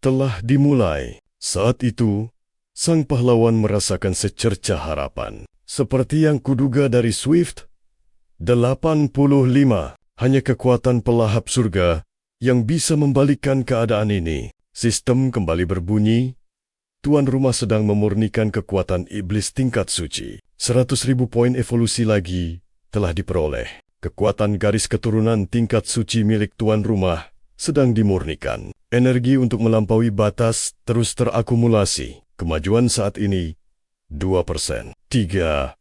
telah dimulai. Saat itu, sang pahlawan merasakan secercah harapan. Seperti yang kuduga dari Swift, 85 hanya kekuatan pelahap surga yang bisa membalikkan keadaan ini. Sistem kembali berbunyi. Tuan rumah sedang memurnikan kekuatan iblis tingkat suci. 100.000 poin evolusi lagi telah diperoleh. Kekuatan garis keturunan tingkat suci milik tuan rumah sedang dimurnikan. Energi untuk melampaui batas terus terakumulasi. Kemajuan saat ini 2%, 3%,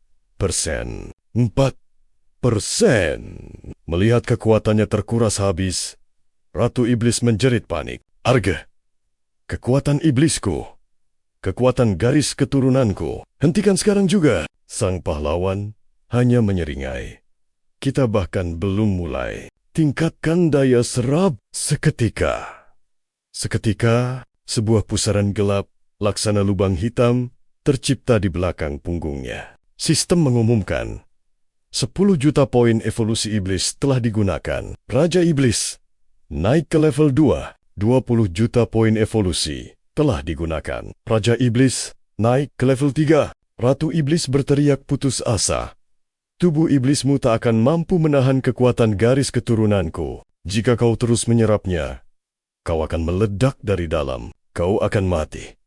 4%. Melihat kekuatannya terkuras habis, Ratu Iblis menjerit panik. Arga, kekuatan iblisku, kekuatan garis keturunanku, hentikan sekarang juga. Sang pahlawan hanya menyeringai. Kita bahkan belum mulai. Tingkatkan daya serap. Seketika, sebuah pusaran gelap, laksana lubang hitam, tercipta di belakang punggungnya. Sistem mengumumkan, 10 juta poin evolusi iblis telah digunakan. Raja Iblis naik ke level 2. 20 juta poin evolusi telah digunakan. Raja Iblis naik ke level 3. Ratu Iblis berteriak putus asa. Tubuh iblismu tak akan mampu menahan kekuatan garis keturunanku. Jika kau terus menyerapnya, kau akan meledak dari dalam. Kau akan mati.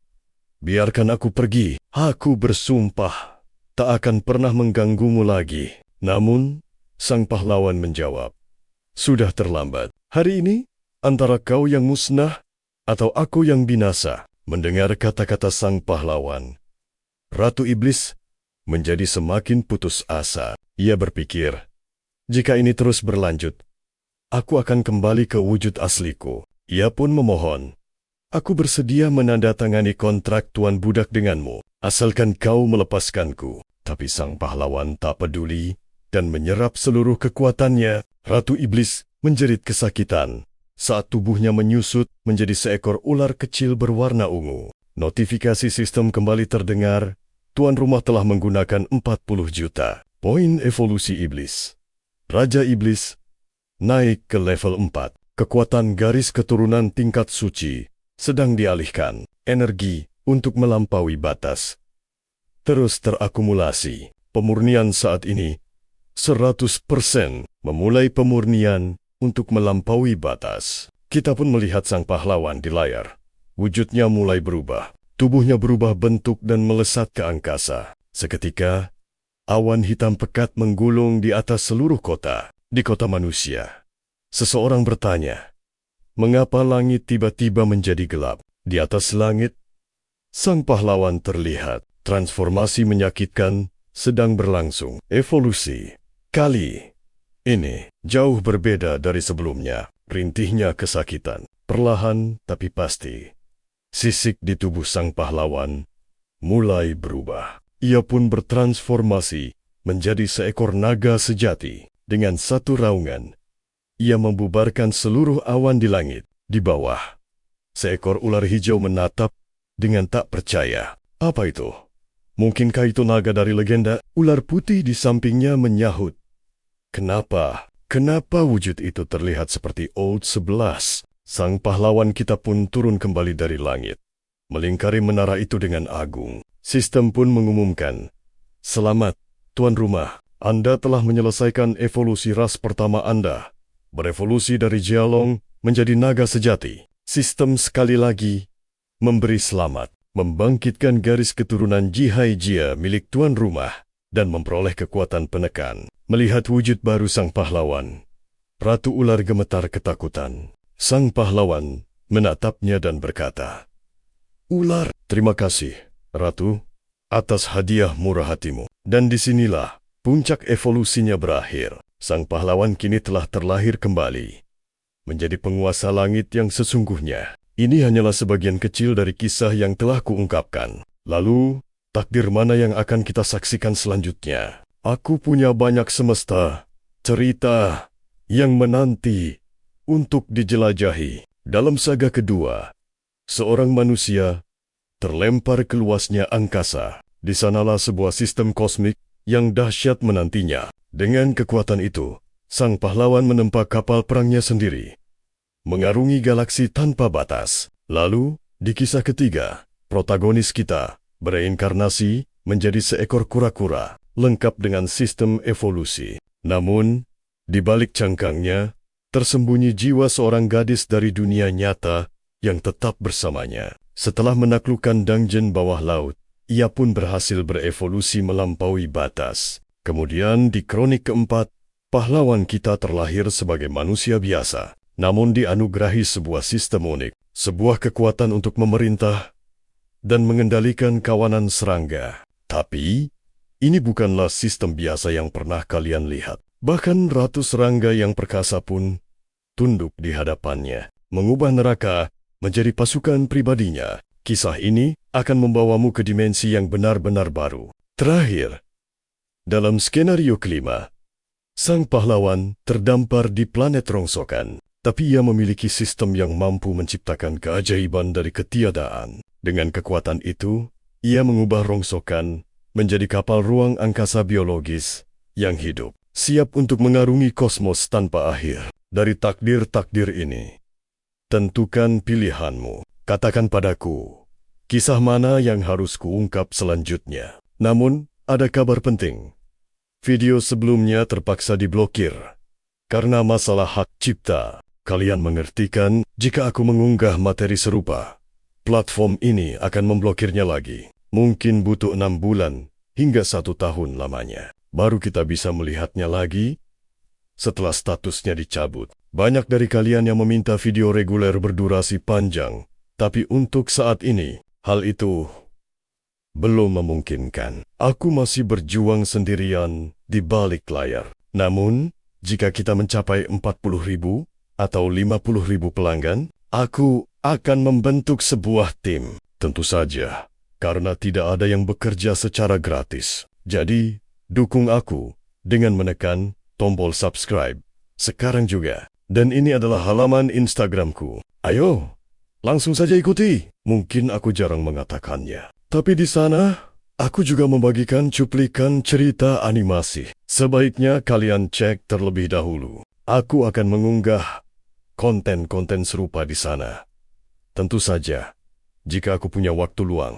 Biarkan aku pergi. Aku bersumpah tak akan pernah mengganggumu lagi. Namun, sang pahlawan menjawab, sudah terlambat. Hari ini, antara kau yang musnah atau aku yang binasa. Mendengar kata-kata sang pahlawan, Ratu Iblis menjadi semakin putus asa. Ia berpikir, jika ini terus berlanjut, aku akan kembali ke wujud asliku. Ia pun memohon, aku bersedia menandatangani kontrak tuan budak denganmu, asalkan kau melepaskanku. Tapi sang pahlawan tak peduli dan menyerap seluruh kekuatannya. Ratu Iblis menjerit kesakitan saat tubuhnya menyusut menjadi seekor ular kecil berwarna ungu. Notifikasi sistem kembali terdengar. Tuan rumah telah menggunakan 40 juta poin evolusi iblis. Raja Iblis naik ke level 4. Kekuatan garis keturunan tingkat suci sedang dialihkan. Energi untuk melampaui batas terus terakumulasi. Pemurnian saat ini 100%. Memulai pemurnian untuk melampaui batas. Kita pun melihat sang pahlawan di layar. Wujudnya mulai berubah. Tubuhnya berubah bentuk dan melesat ke angkasa. Seketika, awan hitam pekat menggulung di atas seluruh kota. Di kota manusia, seseorang bertanya, mengapa langit tiba-tiba menjadi gelap? Di atas langit, sang pahlawan terlihat. Transformasi menyakitkan sedang berlangsung. Evolusi kali ini jauh berbeda dari sebelumnya. Rintihnya kesakitan, perlahan tapi pasti. Sisik di tubuh sang pahlawan mulai berubah. Ia pun bertransformasi menjadi seekor naga sejati. Dengan satu raungan, ia membubarkan seluruh awan di langit. Di bawah, seekor ular hijau menatap dengan tak percaya. Apa itu? Mungkinkah itu naga dari legenda? Ular putih di sampingnya menyahut. Kenapa wujud itu terlihat seperti Old 11? Sang pahlawan kita pun turun kembali dari langit. melingkari menara itu dengan agung. Sistem pun mengumumkan, "Selamat, tuan rumah. Anda telah menyelesaikan evolusi ras pertama Anda, berevolusi dari Jialong menjadi naga sejati." Sistem sekali lagi memberi selamat, membangkitkan garis keturunan Jihai Jia milik tuan rumah, dan memperoleh kekuatan penekan. Melihat wujud baru sang pahlawan, Ratu Ular gemetar ketakutan. Sang pahlawan menatapnya dan berkata, "Ular, terima kasih, Ratu, atas hadiah murah hatimu." Dan disinilah puncak evolusinya berakhir. Sang pahlawan kini telah terlahir kembali, menjadi penguasa langit yang sesungguhnya. Ini hanyalah sebagian kecil dari kisah yang telah kuungkapkan. Lalu, takdir mana yang akan kita saksikan selanjutnya? Aku punya banyak semesta, cerita yang menanti untuk dijelajahi. Dalam saga kedua, seorang manusia terlempar ke luasnya angkasa. Di sanalah sebuah sistem kosmik yang dahsyat menantinya. Dengan kekuatan itu, sang pahlawan menempa kapal perangnya sendiri, mengarungi galaksi tanpa batas. Lalu, di kisah ketiga, protagonis kita bereinkarnasi menjadi seekor kura-kura, lengkap dengan sistem evolusi. Namun, di balik cangkangnya, tersembunyi jiwa seorang gadis dari dunia nyata yang tetap bersamanya. Setelah menaklukkan dungeon bawah laut, ia pun berhasil berevolusi melampaui batas. Kemudian di kronik keempat, pahlawan kita terlahir sebagai manusia biasa, namun dianugerahi sebuah sistem unik, sebuah kekuatan untuk memerintah dan mengendalikan kawanan serangga. Tapi, ini bukanlah sistem biasa yang pernah kalian lihat. Bahkan Ratu Serangga yang perkasa pun tunduk di hadapannya, mengubah neraka menjadi pasukan pribadinya. Kisah ini akan membawamu ke dimensi yang benar-benar baru. Terakhir, dalam skenario kelima, sang pahlawan terdampar di planet rongsokan, tapi ia memiliki sistem yang mampu menciptakan keajaiban dari ketiadaan. Dengan kekuatan itu, ia mengubah rongsokan menjadi kapal ruang angkasa biologis yang hidup, siap untuk mengarungi kosmos tanpa akhir. Dari takdir-takdir ini, tentukan pilihanmu. Katakan padaku, kisah mana yang harus kuungkap selanjutnya. Namun, ada kabar penting. Video sebelumnya terpaksa diblokir karena masalah hak cipta. Kalian mengertikan jika aku mengunggah materi serupa, platform ini akan memblokirnya lagi. Mungkin butuh 6 bulan hingga 1 tahun lamanya, baru kita bisa melihatnya lagi setelah statusnya dicabut. Banyak dari kalian yang meminta video reguler berdurasi panjang, tapi untuk saat ini, hal itu belum memungkinkan. Aku masih berjuang sendirian di balik layar. Namun, jika kita mencapai 40.000 atau 50.000 pelanggan, aku akan membentuk sebuah tim. Tentu saja, karena tidak ada yang bekerja secara gratis. Jadi, dukung aku dengan menekan tombol subscribe sekarang juga. Dan ini adalah halaman Instagramku. Ayo, langsung saja ikuti. Mungkin aku jarang mengatakannya, tapi di sana aku juga membagikan cuplikan cerita animasi. Sebaiknya kalian cek terlebih dahulu. Aku akan mengunggah konten-konten serupa di sana. Tentu saja, jika aku punya waktu luang.